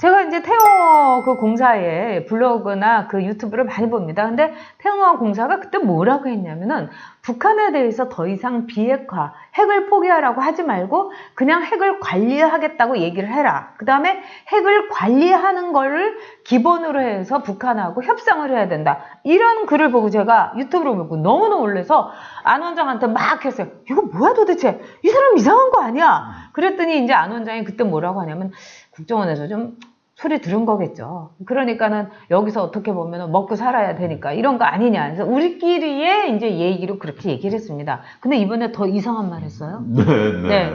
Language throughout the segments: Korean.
제가 이제 태영호 그 공사의 블로그나 그 유튜브를 많이 봅니다. 근데 태영호 공사가 그때 뭐라고 했냐면은 북한에 대해서 더 이상 비핵화, 핵을 포기하라고 하지 말고 그냥 핵을 관리하겠다고 얘기를 해라. 그 다음에 핵을 관리하는 거를 기본으로 해서 북한하고 협상을 해야 된다. 이런 글을 보고 제가 유튜브로 보고 너무너무 놀라서 안 원장한테 막 했어요. 이거 뭐야 도대체? 이 사람 이상한 거 아니야? 그랬더니 이제 안 원장이 그때 뭐라고 하냐면 국정원에서 좀 소리 들은 거겠죠. 그러니까는 여기서 어떻게 보면 먹고 살아야 되니까 이런 거 아니냐. 그래서 우리끼리의 이제 얘기로 그렇게 얘기를 했습니다. 근데 이번에 더 이상한 말 했어요. 네.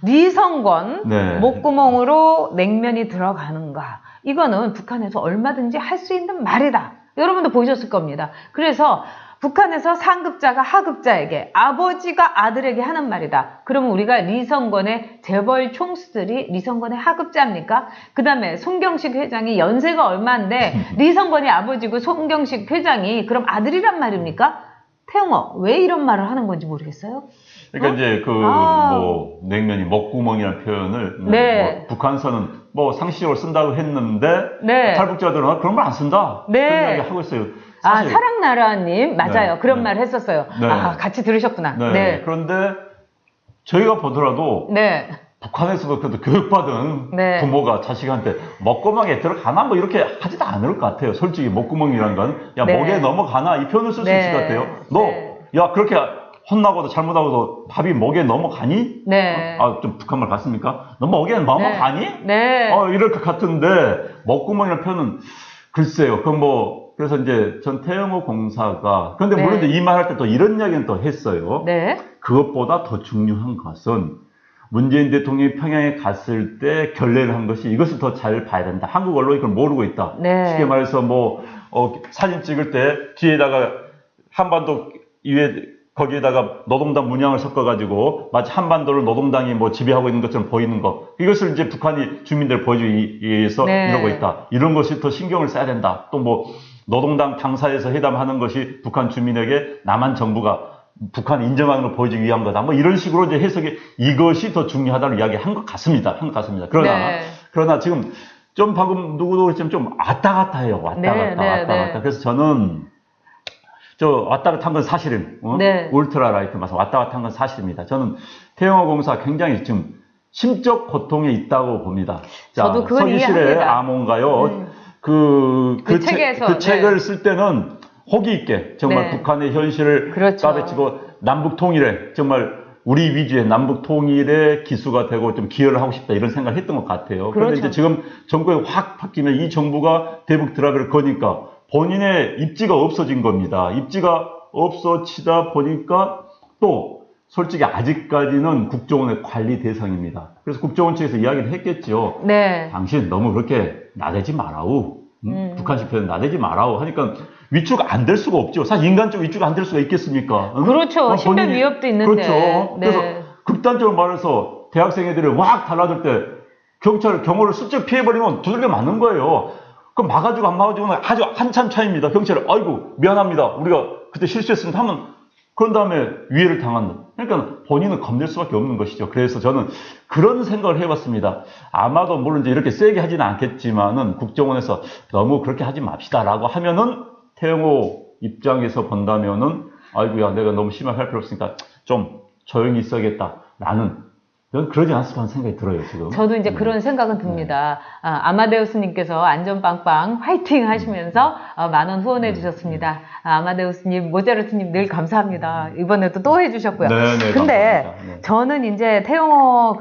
리성건 네. 목구멍으로 냉면이 들어가는가. 이거는 북한에서 얼마든지 할 수 있는 말이다. 여러분도 보셨을 겁니다. 그래서 북한에서 상급자가 하급자에게, 아버지가 아들에게 하는 말이다. 그러면 우리가 리성건의 재벌 총수들이 리성건의 하급자입니까? 그 다음에 송경식 회장이 연세가 얼마인데 리성건이 아버지고 송경식 회장이 그럼 아들이란 말입니까? 태영호, 왜 이런 말을 하는 건지 모르겠어요? 그러니까 이제 뭐 냉면이 먹구멍이라는 표현을 네. 뭐 북한서는 뭐 상식적으로 쓴다고 했는데 네. 탈북자들은 그런 말 안 쓴다. 네. 그런 이야기 하고 있어요. 사실. 사랑나라님 맞아요. 네. 그런 네. 말 했었어요. 네. 같이 들으셨구나. 네. 네. 그런데 저희가 보더라도 네. 북한에서도 그래도 교육받은 네. 부모가 자식한테 먹구멍에 들어가나 뭐 이렇게 하지도 않을 것 같아요. 솔직히 먹구멍이라는 건 야 네. 목에 넘어가나 이 표현을 쓸 수 있을 것 같아요. 너 야 그렇게 혼나고도 잘못하고도 밥이 목에 넘어가니? 네. 좀 북한말 같습니까? 너 목에 넘어가니? 네. 이럴 것 같은데 먹구멍이라는 표현은 글쎄요. 그래서 이제 전 태영호 공사가 그런데 네. 물론 이 말 할 때 또 이런 이야기는 또 했어요. 네. 그것보다 더 중요한 것은 문재인 대통령이 평양에 갔을 때 결례를 한 것이 이것을 더 잘 봐야 된다. 한국 언론이 그걸 모르고 있다. 네. 쉽게 말해서 사진 찍을 때 뒤에다가 한반도 거기에다가 노동당 문양을 섞어가지고 마치 한반도를 노동당이 지배하고 있는 것처럼 보이는 것. 이것을 이제 북한이 주민들 보여주기 위해서 네. 이러고 있다. 이런 것이 더 신경을 써야 된다. 또 노동당 당사에서 회담하는 것이 북한 주민에게 남한 정부가 북한 인정하는 걸 보여주기 위한 거다. 이런 식으로 이제 해석이 이것이 더 중요하다는 이야기 한 것 같습니다. 그러나 지금 좀 방금 누구도 좀 왔다 갔다 해요. 왔다 갔다. 그래서 저는 왔다 갔다 한 건 사실은, 울트라 라이트 맞아. 왔다 갔다 한 건 사실입니다. 저는 태영호 공사 굉장히 지금 심적 고통에 있다고 봅니다. 저도 그건 서기실의 이해합니다. 암호인가요? 그 책을 쓸 때는 호기 있게 정말 북한의 현실을 까베치고 남북 통일에 정말 우리 위주의 남북 통일의 기수가 되고 좀 기여를 하고 싶다 이런 생각을 했던 것 같아요. 그런데 이제 지금 정권이 확 바뀌면 이 정부가 대북 드랍을 거니까 본인의 입지가 없어진 겁니다. 입지가 없어지다 보니까 또 솔직히 아직까지는 국정원의 관리 대상입니다. 그래서 국정원 측에서 이야기를 했겠죠. 네. 당신 너무 그렇게 나대지 마라우. 북한식 표현 나대지 마라우 하니까 위축 안 될 수가 없죠. 사실 인간적 위축 안 될 수가 있겠습니까? 그렇죠. 신변 위협도 있는데. 그렇죠. 그래서 극단적으로 말해서 대학생 애들이 확 달라들 때 경호를 슬쩍 피해버리면 두들겨 맞는 거예요. 그럼 막아주고 안 막아주고는 아주 한참 차이입니다. 경찰이 아이고 미안합니다. 우리가 그때 실수했습니다 하면 그런 다음에 위해를 당한다. 그러니까 본인은 겁낼 수밖에 없는 것이죠. 그래서 저는 그런 생각을 해봤습니다. 아마도 물론 이제 이렇게 세게 하지는 않겠지만은 국정원에서 너무 그렇게 하지 맙시다라고 하면은 태영호 입장에서 본다면은 아이고야 내가 너무 심하게 할 필요 없으니까 좀 조용히 있어야겠다. 나는 그러지 않았을까 하는 생각이 들어요, 지금. 저도 이제 그런 생각은 듭니다. 아마데우스님께서 안전빵빵 화이팅 하시면서 10,000원 후원해 주셨습니다. 아마데우스님, 모자르트님 늘 감사합니다. 이번에도 또 해주셨고요. 네네. 근데 감사합니다. 저는 이제 태영호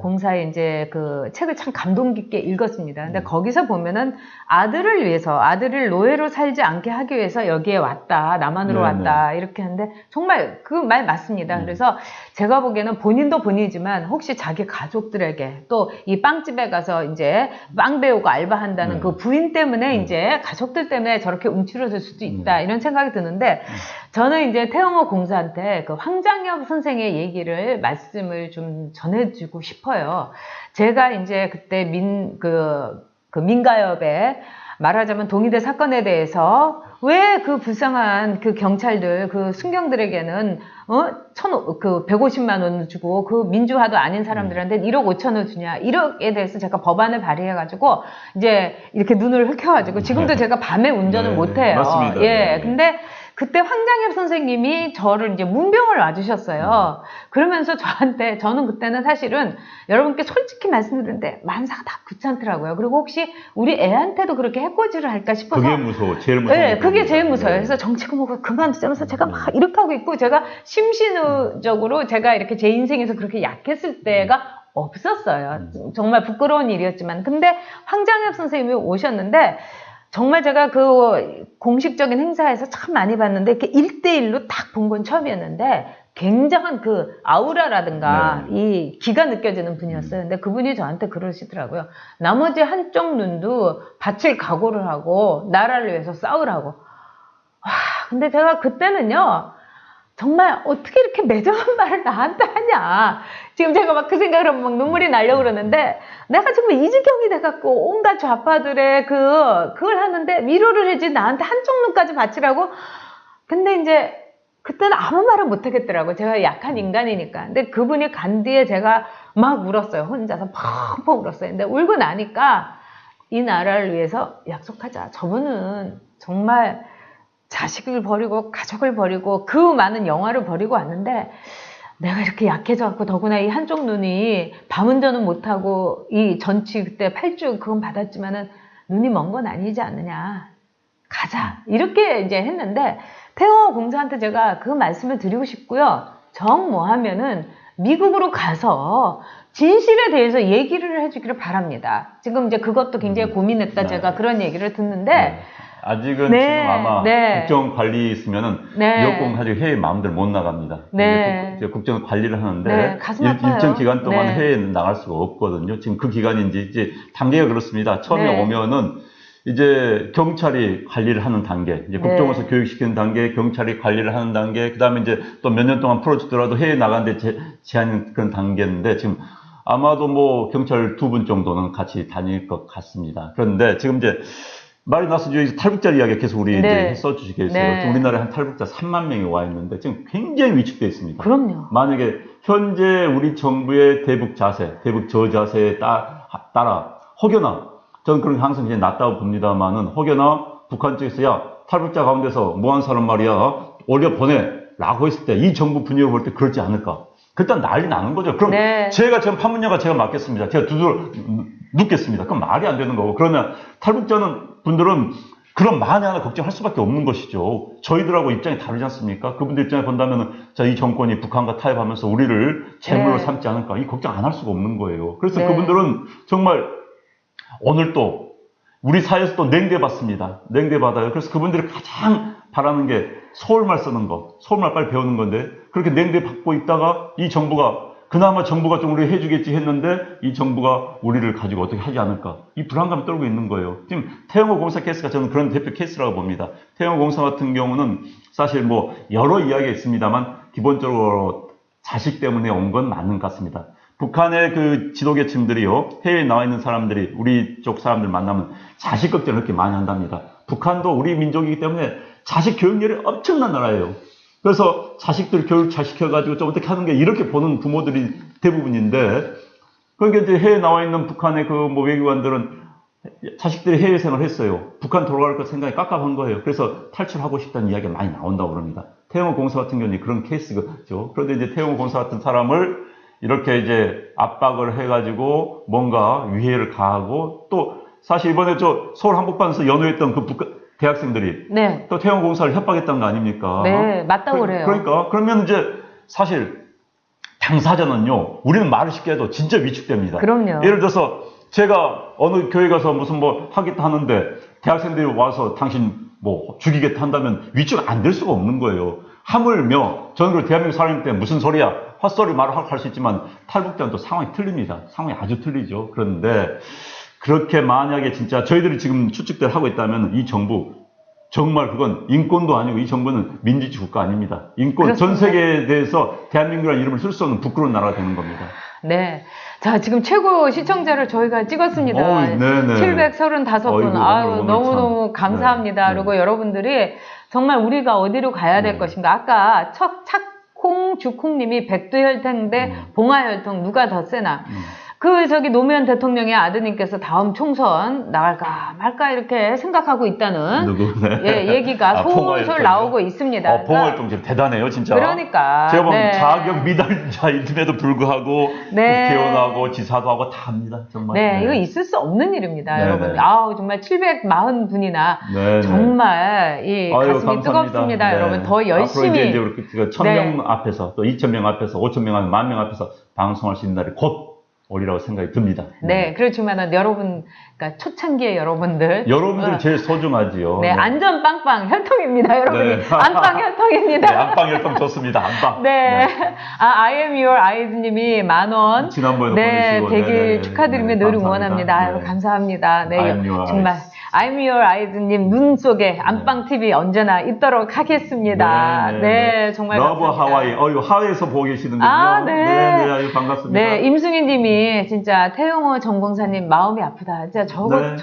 공사의 이제 책을 참 감동 깊게 읽었습니다. 근데 거기서 보면은 아들을 위해서, 아들을 노예로 살지 않게 하기 위해서 여기에 왔다, 남한으로 왔다, 이렇게 하는데 정말 그 말 맞습니다. 그래서 제가 보기에는 본인도 본인이지만 혹시 자기 가족들에게 또 이 빵집에 가서 이제 빵 배우고 알바한다는 그 부인 때문에 이제 가족들 때문에 저렇게 움츠러들 수도 있다 이런 생각이 드는데 저는 이제 태영호 공사한테 그 황장엽 선생의 말씀을 좀 전해주고 싶어요. 제가 이제 그때 민가협에 말하자면 동의대 사건에 대해서 왜 그 불쌍한 그 경찰들, 그 순경들에게는, 150만 원을 주고 그 민주화도 아닌 사람들한테 1억 5천을 주냐. 1억에 대해서 제가 법안을 발의해가지고, 이제 이렇게 눈을 흑혀가지고, 지금도 제가 밤에 운전을 네, 못해요. 맞습니다. 예. 네. 근데 그때 황장엽 선생님이 저를 이제 문병을 와주셨어요. 그러면서 저한테, 저는 그때는 사실은 여러분께 솔직히 말씀드리는데 만사가 다 귀찮더라고요. 그리고 혹시 우리 애한테도 그렇게 해코지를 할까 싶어서. 그게 무서워. 제일 무서워. 네, 그게 제일 무서워요. 그래서 정치고 뭐고 그만두자면서 제가 막 이렇게 하고 있고, 제가 심신적으로 제가 이렇게 제 인생에서 그렇게 약했을 때가 없었어요. 정말 부끄러운 일이었지만. 근데 황장엽 선생님이 오셨는데, 정말 제가 그 공식적인 행사에서 참 많이 봤는데, 이렇게 1대1로 딱 본 건 처음이었는데, 굉장한 그 아우라라든가 이 기가 느껴지는 분이었어요. 근데 그분이 저한테 그러시더라고요. 나머지 한쪽 눈도 바칠 각오를 하고 나라를 위해서 싸우라고. 와, 근데 제가 그때는요, 정말 어떻게 이렇게 매정한 말을 나한테 하냐. 지금 제가 막 그 생각을 하면 막 눈물이 나려고 그러는데, 내가 정말 이 지경이 돼갖고 온갖 좌파들의 그걸 하는데 위로를 해지 나한테 한쪽 눈까지 바치라고. 근데 이제 그때는 아무 말을 못 하겠더라고요. 제가 약한 인간이니까. 근데 그분이 간 뒤에 제가 막 울었어요. 혼자서 펑펑 울었어요. 근데 울고 나니까 이 나라를 위해서 약속하자. 저분은 정말 자식을 버리고 가족을 버리고 그 많은 영화를 버리고 왔는데, 내가 이렇게 약해져갖고 더구나 이 한쪽 눈이 밤운전은 못하고 이 전치 그때 8주 그건 받았지만은 눈이 먼 건 아니지 않느냐. 가자. 이렇게 이제 했는데, 태호 공사한테 제가 그 말씀을 드리고 싶고요. 정 뭐 하면은 미국으로 가서 진실에 대해서 얘기를 해주기를 바랍니다. 지금 이제 그것도 굉장히 고민했다. 제가 그런 얘기를 듣는데, 아직은 지금 아마 국정 관리 있으면은 여권 가지고 해외 마음대로 못 나갑니다. 이제 국정 관리를 하는데 일정 기간 동안 해외에 나갈 수가 없거든요. 지금 그 기간이 이제 단계가 그렇습니다. 처음에 오면은 이제 경찰이 관리를 하는 단계, 이제 국정원에서 교육시키는 단계, 경찰이 관리를 하는 단계, 그 다음에 이제 또 몇 년 동안 풀어주더라도 해외에 나가는데 제한 그런 단계인데, 지금 아마도 뭐 경찰 2분 정도는 같이 다닐 것 같습니다. 그런데 지금 이제 말이 나서 이제 탈북자 이야기 계속 우리 이제 써주시겠어요. 우리나라에 한 탈북자 3만 명이 와 있는데 지금 굉장히 위축되어 있습니다. 그럼요. 만약에 현재 우리 정부의 대북 자세, 대북 저자세에 따라 혹여나, 저는 그런 항상 이제 낫다고 봅니다만은, 혹여나 북한 쪽에서 야, 탈북자 가운데서 뭐 한 사람 말이야, 올려보내라고 했을 때 이 정부 분위기를 볼 때 그렇지 않을까. 그땐 난리 나는 거죠. 그럼 제가 지금 판문녀가 제가 맡겠습니다. 제가 두드러 눕겠습니다. 그럼 말이 안 되는 거고. 그러면 탈북자는 분들은 그런 만에 하나 걱정할 수밖에 없는 것이죠. 저희들하고 입장이 다르지 않습니까? 그분들 입장에 본다면은, 자, 이 정권이 북한과 타협하면서 우리를 제물로 삼지 않을까. 이 걱정 안 할 수가 없는 거예요. 그래서 그분들은 정말 오늘 또 우리 사회에서 또 냉대받습니다. 냉대받아요. 그래서 그분들이 가장 바라는 게 서울말 쓰는 거, 서울말 빨리 배우는 건데, 그렇게 냉대받고 있다가 이 정부가, 그나마 정부가 좀 우리 해주겠지 했는데 이 정부가 우리를 가지고 어떻게 하지 않을까, 이 불안감을 떨고 있는 거예요. 지금 태영호 공사 케이스가 저는 그런 대표 케이스라고 봅니다. 태영호 공사 같은 경우는 사실 뭐 여러 이야기가 있습니다만 기본적으로 자식 때문에 온 건 맞는 것 같습니다. 북한의 그 지도계층들이요, 해외에 나와 있는 사람들이 우리 쪽 사람들 만나면 자식 걱정을 그렇게 많이 한답니다. 북한도 우리 민족이기 때문에 자식 교육열이 엄청난 나라예요. 그래서 자식들 교육 잘 시켜가지고 좀 어떻게 하는 게, 이렇게 보는 부모들이 대부분인데, 그러니까 이제 해외에 나와 있는 북한의 그 뭐 외교관들은 자식들이 해외 생활을 했어요. 북한 돌아갈 것 생각이 깝깝한 거예요. 그래서 탈출하고 싶다는 이야기가 많이 나온다고 그럽니다. 태영호 공사 같은 경우는 그런 케이스죠. 그런데 이제 태영호 공사 같은 사람을 이렇게 이제 압박을 해가지고 뭔가 위해를 가하고, 또 사실 이번에 저 서울 한복판에서 연호했던 그 대학생들이 또 태영 공사를 협박했다는 거 아닙니까? 네, 맞다고 그래요. 그러니까 그러면 이제 사실 당사자는요, 우리는 말을 쉽게 해도 진짜 위축됩니다. 그럼요. 예를 들어서 제가 어느 교회 가서 무슨 뭐 하겠다 하는데 대학생들이 와서 당신 뭐 죽이겠다 한다면 위축 안 될 수가 없는 거예요. 하물며 저는 그 대한민국 사람이기 때문에 무슨 소리야, 헛소리 말을 할 수 있지만 탈북자는 또 상황이 틀립니다. 상황이 아주 틀리죠. 그런데 그렇게 만약에 진짜 저희들이 지금 추측대로 하고 있다면 이 정부 정말 그건 인권도 아니고 이 정부는 민주주의 국가 아닙니다. 인권 그렇습니다. 전 세계에 대해서 대한민국이라는 이름을 쓸 수 없는 부끄러운 나라가 되는 겁니다. 네. 자, 지금 최고 시청자를 저희가 찍었습니다. 네네. 735분. 어이구, 아유, 오늘 너무너무 참. 감사합니다. 네. 그리고 여러분들이 정말 우리가 어디로 가야 될 네. 것인가. 아까 착콩, 주콩님이 백두혈통 대 봉화혈통 누가 더 세나. 저기 노무현 대통령의 아드님께서 다음 총선 나갈까 말까 이렇게 생각하고 있다는 누구네? 예, 얘기가 솔솔 봉화혈통이요? 나오고 있습니다. 봉화활동 지금 대단해요, 진짜. 그러니까. 제가 보면 네. 자격 미달자임에도 불구하고 네. 국회의원하고 지사도 하고 다 합니다, 정말. 네, 이거 있을 수 없는 일입니다, 네, 여러분. 네. 아우, 정말 740분이나 네, 네. 정말 이 아유, 가슴이 감사합니다. 뜨겁습니다, 네. 여러분. 더 앞으로 열심히. 이제 우리 1000명 앞에서 또 2000명 앞에서 5000명, 10,000명 앞에서 방송할 수 있는 날이 곧 오리라고 생각이 듭니다. 네, 그렇지만은 여러분, 그러니까 초창기의 여러분들. 여러분들이 제일 소중하지요. 네, 안전 빵빵 혈통입니다, 여러분이. 네. 안빵 네, 혈통입니다. 안방 혈통 좋습니다. 안방. 네. I am your eyes님이 10,000원. 지난번에도 네, 보내주시고. 100일 네, 네, 축하드리며 네, 늘 감사합니다. 응원합니다. 아유, 네. 감사합니다. 네, I am your 정말. eyes. I'm your eyes님 눈 속에 안방TV 언제나 있도록 하겠습니다. 네, 정말. 러브 감사합니다. 하와이. 하와이에서 보고 계시는군요. 아, 네. 네, 아유, 반갑습니다. 네, 임승희님이 진짜 태용호 전공사님 마음이 아프다. 진짜 네.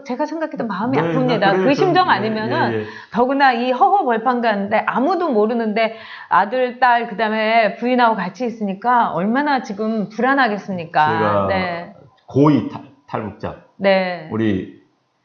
제가 생각해도 마음이 네, 아픕니다. 그래요. 그 심정 예, 아니면은 예, 예. 더구나 이 허허벌판 가는데 아무도 모르는데 아들, 딸, 그 다음에 부인하고 같이 있으니까 얼마나 지금 불안하겠습니까? 제가 네. 고위 탈북자. 네. 우리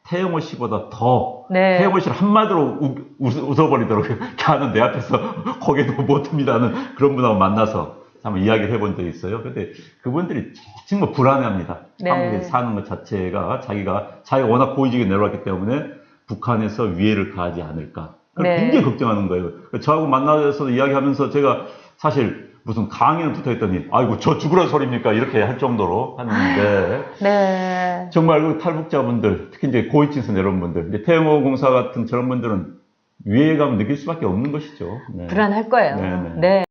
태영호 씨보다 더 네. 태영호 씨를 한마디로 웃어버리도록 하는 내 앞에서 고개도 못 듭니다는 그런 분하고 만나서 한번 이야기를 해본 적이 있어요. 근데 그분들이 정말 불안해합니다. 네. 한국에 사는 것 자체가 자기가 워낙 고위직에 내려왔기 때문에 북한에서 위해를 가하지 않을까. 네. 굉장히 걱정하는 거예요. 저하고 만나서 이야기하면서 제가 사실 무슨 강의는 붙어 있더니 아이고 저 죽으라는 소리입니까? 이렇게 할 정도로 하는데 네. 정말 그 탈북자분들, 특히 이제 고위층선 여러분들, 이제 태영호 공사 같은 저런 분들은 위해감을 느낄 수밖에 없는 것이죠. 네. 불안할 거예요. 네, 네. 네.